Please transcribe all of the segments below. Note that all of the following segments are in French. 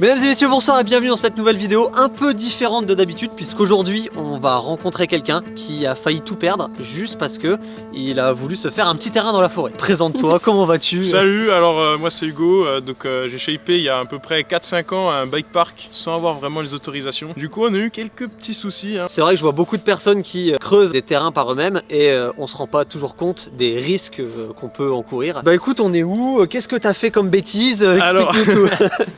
Mesdames et messieurs, bonsoir et bienvenue dans cette nouvelle vidéo un peu différente de d'habitude, puisqu'aujourd'hui on va rencontrer quelqu'un qui a failli tout perdre juste parce que il a voulu se faire un petit terrain dans la forêt. Présente-toi, comment vas-tu? Salut, alors moi c'est Hugo, j'ai shapé il y a à peu près 4-5 ans un bike park sans avoir vraiment les autorisations. Du coup on a eu quelques petits soucis. C'est vrai que je vois beaucoup de personnes qui creusent des terrains par eux-mêmes et on se rend pas toujours compte des risques qu'on peut encourir. Bah écoute, on est où? Qu'est-ce que t'as fait comme bêtise? Explique-nous tout.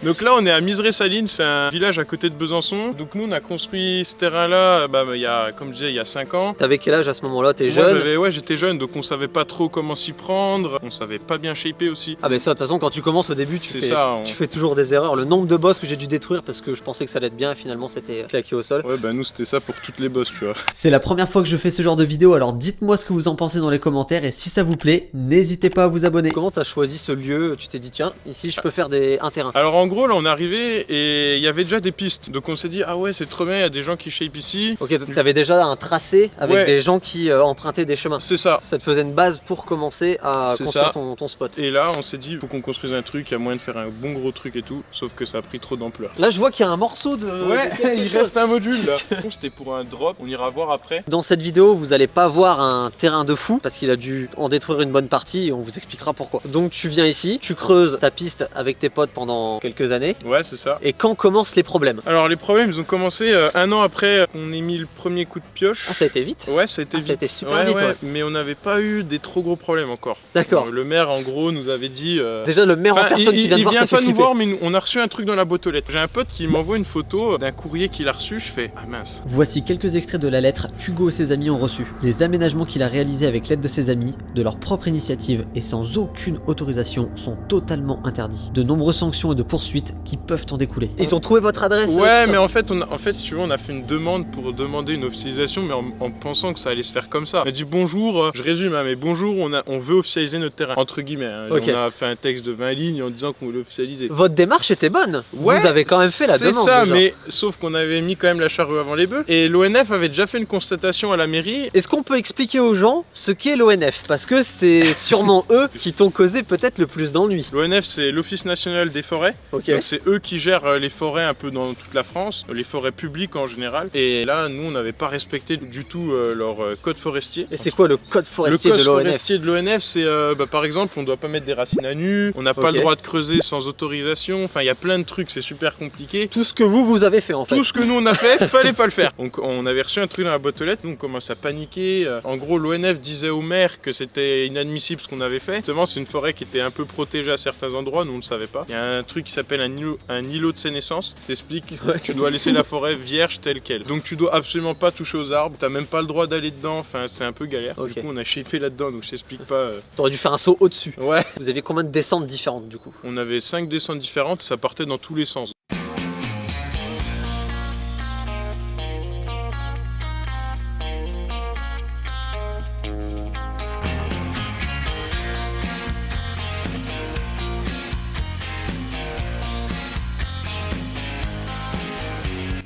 Donc là on est à Miseré-Saline, c'est un village à côté de Besançon. Donc nous on a construit ce terrain-là il y a, comme je disais, il y a 5 ans. T'avais quel âge à ce moment-là? T'es jeune? Ouais, j'étais jeune, donc on savait pas trop comment s'y prendre. On savait pas bien shaper aussi. Ah bah ça, de toute façon, quand tu commences au début, tu fais toujours des erreurs. Le nombre de bosses que j'ai dû détruire parce que je pensais que ça allait être bien et finalement c'était claqué au sol. Ouais, bah nous c'était ça pour toutes les bosses, tu vois. C'est la première fois que je fais ce genre de vidéo, alors dites-moi ce que vous en pensez dans les commentaires et si ça vous plaît, n'hésitez pas à vous abonner. Comment t'as choisi ce lieu? Tu t'es dit tiens, ici je peux faire un terrain. Alors en gros là on est arrivé et il y avait déjà des pistes. Donc on s'est dit ah ouais c'est trop bien, il y a des gens qui shape ici. Ok, t'avais déjà un tracé avec des gens qui empruntaient des chemins. C'est ça. Ça te faisait une base pour commencer à construire ton spot. Et là on s'est dit faut qu'on construise un truc, il y a moyen de faire un bon gros truc et tout, sauf que ça a pris trop d'ampleur. Là je vois qu'il y a un morceau de... Ouais, il reste un module là. C'était pour un drop, on ira voir après. Dans cette vidéo vous allez pas voir un terrain de fou parce qu'il a dû en détruire une bonne partie et on vous expliquera pourquoi. Donc tu viens ici, tu creuses ta piste avec tes potes pendant quelques années. Ouais c'est ça. Et quand commencent les problèmes? Alors les problèmes ils ont commencé un an après qu'on ait mis le premier coup de pioche. Ah ça a été vite? Ouais ça a été vite. Ça a été super vite ouais. Mais on n'avait pas eu des trop gros problèmes encore. D'accord. Le maire en gros nous avait dit... Déjà le maire en personne qui vient de voir ça fait flipper. Il vient pas nous voir mais on a reçu un truc dans la boîte aux lettres. J'ai un pote qui m'envoie une photo d'un courrier qu'il a reçu, je fais ah mince. Voici quelques extraits de la lettre qu'Hugo et ses amis ont reçue. Les aménagements qu'il a réalisés avec l'aide de ses amis, de leur propre initiative et sans aucune autorisation sont totalement interdits. De nombreuses sanctions et de poursuites qui peuvent en découler. Ils ont trouvé votre adresse? Ouais mais en fait si tu veux on a fait une demande pour demander une officialisation mais en pensant que ça allait se faire comme ça. On a dit bonjour, je résume hein, mais bonjour on veut officialiser notre terrain entre guillemets hein. Okay. On a fait un texte de 20 lignes en disant qu'on voulait officialiser. Votre démarche était bonne. Ouais, vous avez quand même fait la demande. C'est ça déjà. Mais sauf qu'on avait mis quand même la charrue avant les bœufs et l'ONF avait déjà fait une constatation à la mairie. Est-ce qu'on peut expliquer aux gens ce qu'est l'ONF? Parce que c'est sûrement eux qui t'ont causé peut-être le plus d'ennuis. L'ONF c'est l'Office National des Forêts. Okay. Donc c'est eux qui gèrent les forêts un peu dans toute la France, les forêts publiques en général. Et là nous on n'avait pas respecté du tout leur code forestier. Et c'est quoi le code forestier de l'ONF? Le code forestier de l'ONF c'est par exemple on doit pas mettre des racines à nu, on n'a pas le droit de creuser sans autorisation, enfin il y a plein de trucs, c'est super compliqué. Tout ce que vous avez fait en fait. Tout ce que nous on a fait, fallait pas le faire. Donc on avait reçu un truc dans la boîte aux lettres, nous on commence à paniquer. En gros l'ONF disait au maire que c'était inadmissible ce qu'on avait fait. Justement c'est une forêt qui était un peu protégée à certains endroits, nous on le savait pas. Il y a un truc qui s'appelle un îlot de sénescence, t'explique que tu dois laisser la forêt vierge telle qu'elle. Donc tu dois absolument pas toucher aux arbres, t'as même pas le droit d'aller dedans, enfin c'est un peu galère. Du coup on a shapé là-dedans donc je t'explique pas. T'aurais dû faire un saut au-dessus. Ouais. Vous aviez combien de descentes différentes du coup? On avait 5 descentes différentes, ça partait dans tous les sens.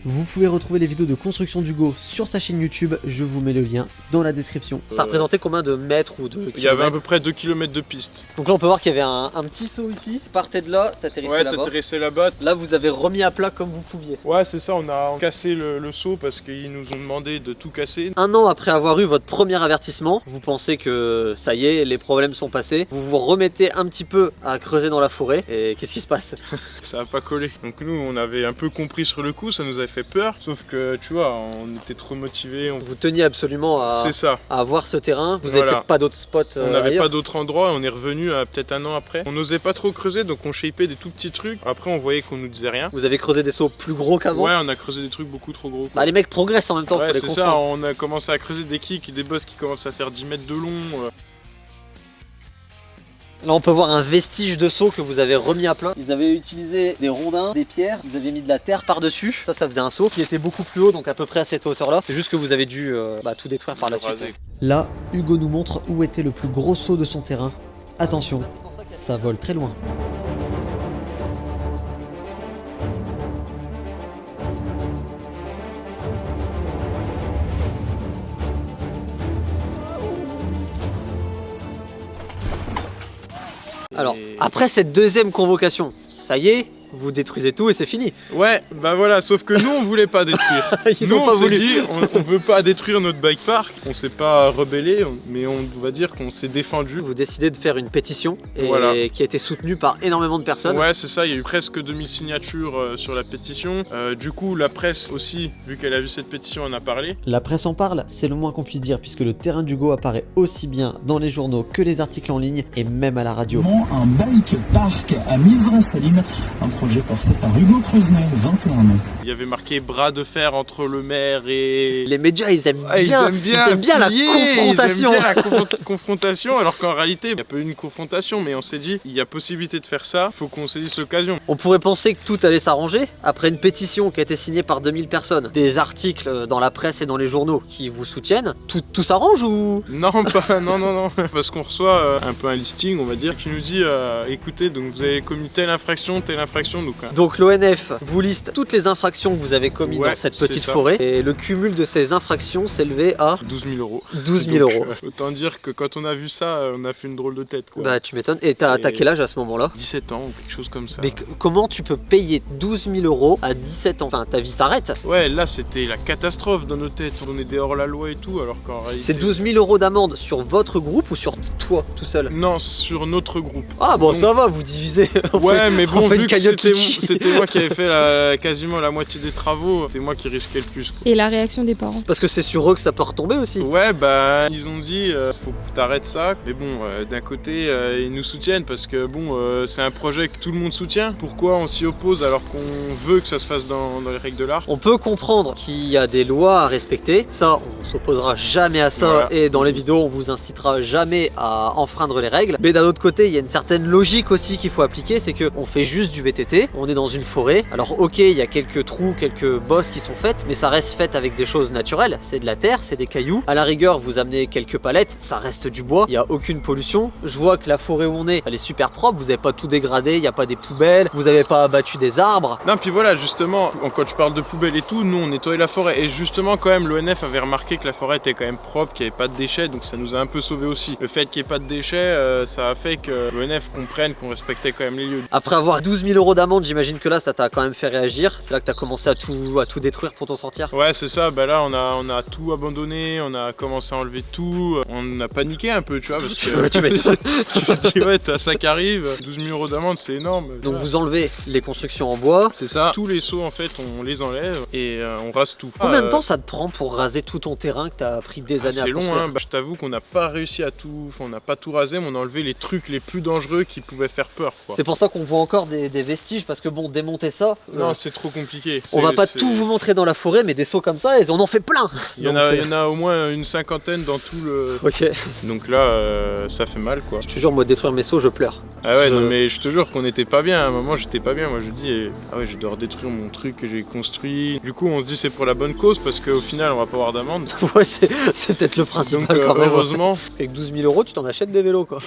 Vous pouvez retrouver les vidéos de construction d'Hugo sur sa chaîne YouTube, je vous mets le lien dans la description. Ça représentait combien de mètres ou de kilomètres? Il y avait à peu près 2 km de piste. Donc là on peut voir qu'il y avait un petit saut ici. Tu partais de là, t'atterrissais là-bas. Ouais, t'atterrissais là-bas. Là vous avez remis à plat comme vous pouviez. Ouais c'est ça, on a cassé le saut parce qu'ils nous ont demandé de tout casser. Un an après avoir eu votre premier avertissement, vous pensez que ça y est, les problèmes sont passés. Vous vous remettez un petit peu à creuser dans la forêt et qu'est-ce qui se passe? Ça a pas collé. Donc nous on avait un peu compris sur le coup, ça nous avait fait peur. Sauf que tu vois, on était trop motivés. Vous teniez absolument à avoir ce terrain. Vous n'avez peut-être pas d'autres spots. On n'avait pas d'autres endroits. On est revenu peut-être un an après. On n'osait pas trop creuser, donc on shapait des tout petits trucs. Après, on voyait qu'on nous disait rien. Vous avez creusé des sauts plus gros qu'avant? Ouais, on a creusé des trucs beaucoup trop gros. Bah, les mecs progressent en même temps. Ouais, c'est ça. On a commencé à creuser des kicks, des bosses qui commencent à faire 10 mètres de long. Là on peut voir un vestige de saut que vous avez remis à plat. Ils avaient utilisé des rondins, des pierres, vous avez mis de la terre par dessus. Ça faisait un saut qui était beaucoup plus haut, donc à peu près à cette hauteur là. C'est juste que vous avez dû tout détruire par la suite. Là Hugo nous montre où était le plus gros saut de son terrain. Attention, ça vole très loin. Alors, après cette deuxième convocation, ça y est, vous détruisez tout et c'est fini. Ouais, bah voilà, sauf que nous on voulait pas détruire. Ils Nous ont on pas s'est voulu. dit, on veut pas détruire notre bike park, on s'est pas rebellé, mais on va dire qu'on s'est défendu. Vous décidez de faire une pétition et Voilà. qui a été soutenue par énormément de personnes. Ouais, c'est ça, il y a eu presque 2000 signatures sur la pétition. Du coup, la presse aussi, vu qu'elle a vu cette pétition, en a parlé. La presse en parle, c'est le moins qu'on puisse dire, puisque le terrain d'Hugo apparaît aussi bien dans les journaux que les articles en ligne et même à la radio. Un bike park à Misres-Saline, un projet porté par Hugo Creusenet, 21 ans. Il y avait marqué bras de fer entre le maire et... Les médias, ils aiment Ah, bien, la plier, confrontation. Ils aiment bien la confrontation, alors qu'en réalité, il n'y a pas eu une confrontation, mais on s'est dit, il y a possibilité de faire ça, faut qu'on saisisse l'occasion. On pourrait penser que tout allait s'arranger après une pétition qui a été signée par 2000 personnes, des articles dans la presse et dans les journaux qui vous soutiennent. Tout s'arrange ou... Non, non, parce qu'on reçoit un peu un listing, on va dire, qui nous dit, écoutez, donc vous avez commis telle infraction, Donc l'ONF vous liste toutes les infractions que vous avez commises Ouais, dans cette c'est petite ça. forêt et le cumul de ces infractions s'élevait à 12 000 euros. 12 000 Donc, euros. Autant dire que quand on a vu ça, on a fait une drôle de tête, quoi. Bah tu m'étonnes. Et t'as Et- quel âge à ce moment-là? 17 ans ou quelque chose comme ça. Mais comment tu peux payer 12 000 euros à 17 ans? Enfin ta vie s'arrête. Ouais, là c'était la catastrophe dans nos têtes. On est hors la loi et tout, alors qu'en réalité... C'est 12 000 euros d'amende sur votre groupe ou sur toi tout seul? Non, sur notre groupe. Ah bon Donc- ça va, vous divisez. On Ouais, fait- mais on bon, fait une vu que cagnotte c'était Litchi. c'était moi qui avais fait quasiment la moitié des travaux, c'est moi qui risquais le plus, quoi. Et la réaction des parents? Parce que c'est sur eux que ça peut retomber aussi. Ouais, bah ils ont dit faut que t'arrêtes ça. Mais bon, d'un côté ils nous soutiennent parce que bon, c'est un projet que tout le monde soutient. Pourquoi on s'y oppose alors qu'on veut que ça se fasse dans les règles de l'art? On peut comprendre qu'il y a des lois à respecter, ça on s'opposera jamais à ça Voilà. et dans les vidéos on vous incitera jamais à enfreindre les règles. Mais d'un autre côté il y a une certaine logique aussi qu'il faut appliquer, c'est que on fait juste du VTT, on est dans une forêt. Alors ok, il y a quelques trous, quelques bosses qui sont faites, mais ça reste fait avec des choses naturelles, c'est de la terre, c'est des cailloux. À la rigueur vous amenez quelques palettes, ça reste du bois, il n'y a aucune pollution. Je vois que la forêt où on est, elle est super propre, vous n'avez pas tout dégradé, il n'y a pas des poubelles, vous n'avez pas abattu des arbres. Non, puis voilà, justement, quand tu parles de poubelles et tout, nous on nettoyait la forêt. Et justement, quand même, l'ONF avait remarqué que la forêt était quand même propre, qu'il n'y avait pas de déchets, donc ça nous a un peu sauvé aussi. Le fait qu'il n'y ait pas de déchets, ça a fait que l'ONF comprenne qu'on respectait quand même les lieux. Après avoir 12 000 euros d'amende, j'imagine que là ça t'a quand même fait réagir. C'est là que t'as commencé à tout détruire pour t'en sortir. Ouais, c'est ça, bah là on a tout abandonné, on a commencé à enlever tout, on a paniqué un peu, tu vois, parce que Tu m'étonnes. tu te dis, ouais, t'as ça qui arrive, 12 000 euros d'amende, c'est énorme. Donc Voilà. vous enlevez les constructions en bois. C'est ça, tous les seaux en fait, on les enlève et on rase tout. Combien de temps ça te prend pour raser tout ton terrain que t'as pris des années à C'est long, construire? hein. Bah, je t'avoue qu'on n'a pas réussi à tout, enfin, on n'a pas tout rasé, mais on a enlevé les trucs les plus dangereux qui pouvaient faire peur, quoi. C'est pour ça qu'on voit encore des vestiges, parce que bon, démonter ça, Non, c'est trop compliqué. on va C'est- pas c'est- tout vous montrer dans la forêt, mais des seaux comme ça, on en fait plein. Il y en a au moins une cinquantaine dans tout le. Ok, Donc là, ça fait mal, quoi. je te jure, moi détruire mes seaux, je pleure. Ah ouais, Je- non, mais je te jure qu'on était pas bien. À un moment, j'étais pas bien. Moi, je dis, ah ouais, je dois redétruire mon truc que j'ai construit. Du coup, on se dit, c'est pour la bonne cause parce qu'au final, on va pas avoir d'amende. Ouais, c'est peut-être le principal Donc, quand même. heureusement. Avec 12 000 euros, tu t'en achètes des vélos quoi.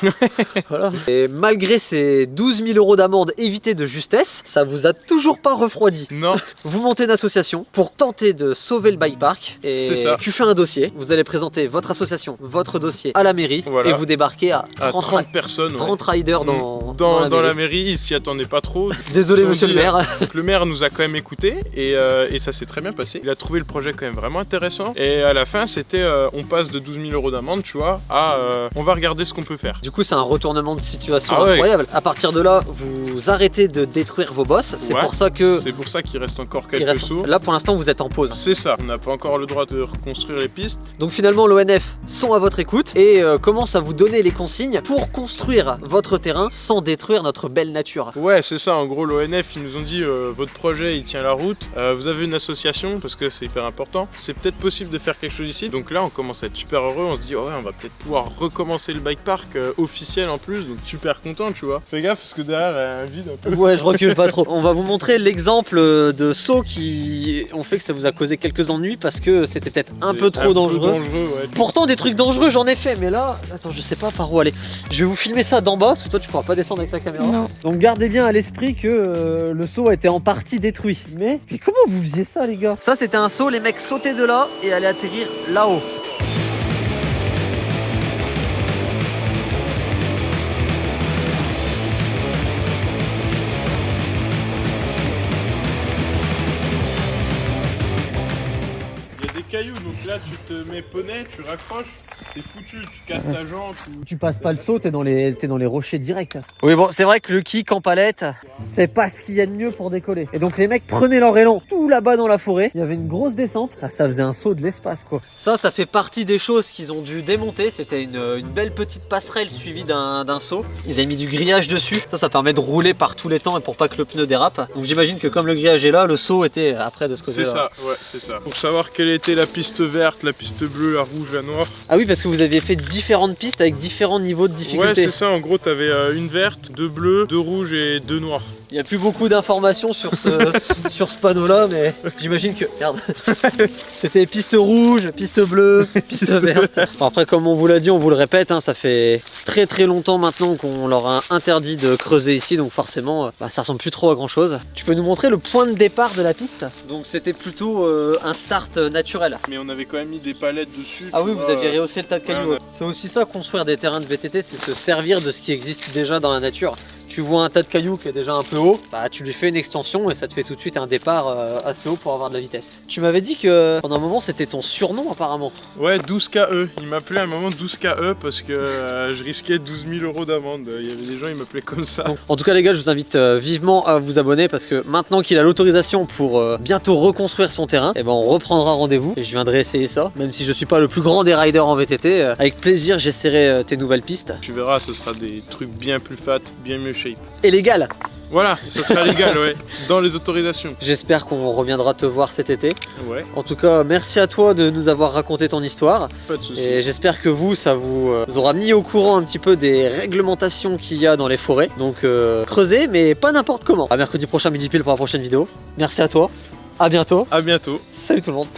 Voilà. Et malgré ces 12 000 euros d'amende évitée de justesse, ça vous a toujours pas refroidi. Non, Vous montez une association pour tenter de sauver le bike park et C'est ça. tu fais un dossier. Vous allez présenter votre association, votre dossier à la mairie Voilà. et vous débarquez à à 30, 30 personnes. ouais. 30 riders dans Dans la la mairie. mairie, ils s'y attendaient pas trop. Désolé Ils se monsieur sont le dit, maire. Donc le maire nous a quand même écouté et ça s'est très bien passé. Il a trouvé le projet quand même vraiment intéressant. Et à la fin, c'était on passe de 12 000 euros d'amende, tu vois, à on va regarder ce qu'on peut faire. Du coup, c'est un retournement de situation Ah ouais. incroyable. À partir de là, vous arrêtez de détruire vos boss. C'est Ouais. pour ça que C'est pour ça qu'il reste encore il quelques reste- sauts. là pour l'instant vous êtes en pause. C'est ça, on n'a pas encore le droit de reconstruire les pistes. Donc finalement l'ONF sont à votre écoute et commence à vous donner les consignes pour construire votre terrain sans détruire notre belle nature. Ouais, c'est ça, en gros l'ONF ils nous ont dit votre projet il tient la route, vous avez une association parce que c'est hyper important, c'est peut-être possible de faire quelque chose ici. Donc là on commence à être super heureux, on se dit oh ouais on va peut-être pouvoir recommencer le bike park officiel en plus, donc super content tu vois. Fais gaffe parce que derrière il y a un vide un peu. Ouais, je recule pas trop. On va vous montrer l'exemple de sauts qui ont fait que ça vous a causé quelques ennuis parce que c'était peut-être un C'est peu trop dangereux. Ouais. Pourtant des trucs dangereux j'en ai fait, mais là, attends, je sais pas par où aller. Je vais vous filmer ça d'en bas parce que toi tu pourras pas descendre avec la caméra. Non. Donc gardez bien à l'esprit que le saut a été en partie détruit. Mais comment vous faisiez ça les gars? Ça c'était un saut, les mecs sautaient de là et allaient atterrir là-haut. cailloux, donc là tu te mets poney, tu raccroches, c'est foutu, tu casses ta jante. Tu passes pas le saut, t'es dans les rochers directs. Oui bon, c'est vrai que le kick en palette, c'est pas ce qu'il y a de mieux pour décoller. Et donc les mecs prenaient leur élan tout là-bas dans la forêt. Il y avait une grosse descente. Ah, ça faisait un saut de l'espace quoi. Ça fait partie des choses qu'ils ont dû démonter. C'était une belle petite passerelle suivie d'un saut. Ils avaient mis du grillage dessus. Ça permet de rouler par tous les temps et pour pas que le pneu dérape. Donc j'imagine que comme le grillage est là, le saut était après de ce côté-là. C'est ça, ouais, c'est ça. Pour savoir quelle était la piste verte, la piste bleue, la rouge, la noire. Ah oui, parce que vous aviez fait différentes pistes avec différents niveaux de difficulté. Ouais, c'est ça. En gros, t'avais une verte, deux bleues, deux rouges et deux noires. Il n'y a plus beaucoup d'informations sur ce panneau-là, mais j'imagine que... Regarde, c'était piste rouge, piste bleue, piste verte. Bon, après, comme on vous l'a dit, on vous le répète, hein, ça fait très très longtemps maintenant qu'on leur a interdit de creuser ici, donc forcément, ça ressemble plus trop à grand-chose. Tu peux nous montrer le point de départ de la piste? Donc c'était plutôt un start naturel. Mais on avait quand même mis des palettes dessus. Ah oui, vous aviez rehaussé le tas de cailloux. C'est aussi ça, construire des terrains de VTT, c'est se servir de ce qui existe déjà dans la nature. Tu vois un tas de cailloux qui est déjà un peu haut, bah tu lui fais une extension et ça te fait tout de suite un départ assez haut pour avoir de la vitesse. Tu m'avais dit que pendant un moment c'était ton surnom apparemment. Ouais, 12KE. Il m'appelait à un moment 12KE parce que je risquais 12 000 € d'amende. Il y avait des gens, ils m'appelaient comme ça. Donc, en tout cas les gars, je vous invite vivement à vous abonner parce que maintenant qu'il a l'autorisation pour bientôt reconstruire son terrain, et ben on reprendra rendez-vous et je viendrai essayer ça. Même si je suis pas le plus grand des riders en VTT, avec plaisir j'essaierai tes nouvelles pistes. Tu verras, ce sera des trucs bien plus fat, bien mieux shape. Et légal. Voilà, ça sera légal, ouais, dans les autorisations. J'espère qu'on reviendra te voir cet été. Ouais. En tout cas, merci à toi de nous avoir raconté ton histoire. Pas de soucis. Et j'espère que vous, ça vous aura mis au courant un petit peu des réglementations qu'il y a dans les forêts. Donc creusez, mais pas n'importe comment. À mercredi prochain, midi pile pour la prochaine vidéo. Merci à toi. À bientôt. À bientôt. Salut tout le monde.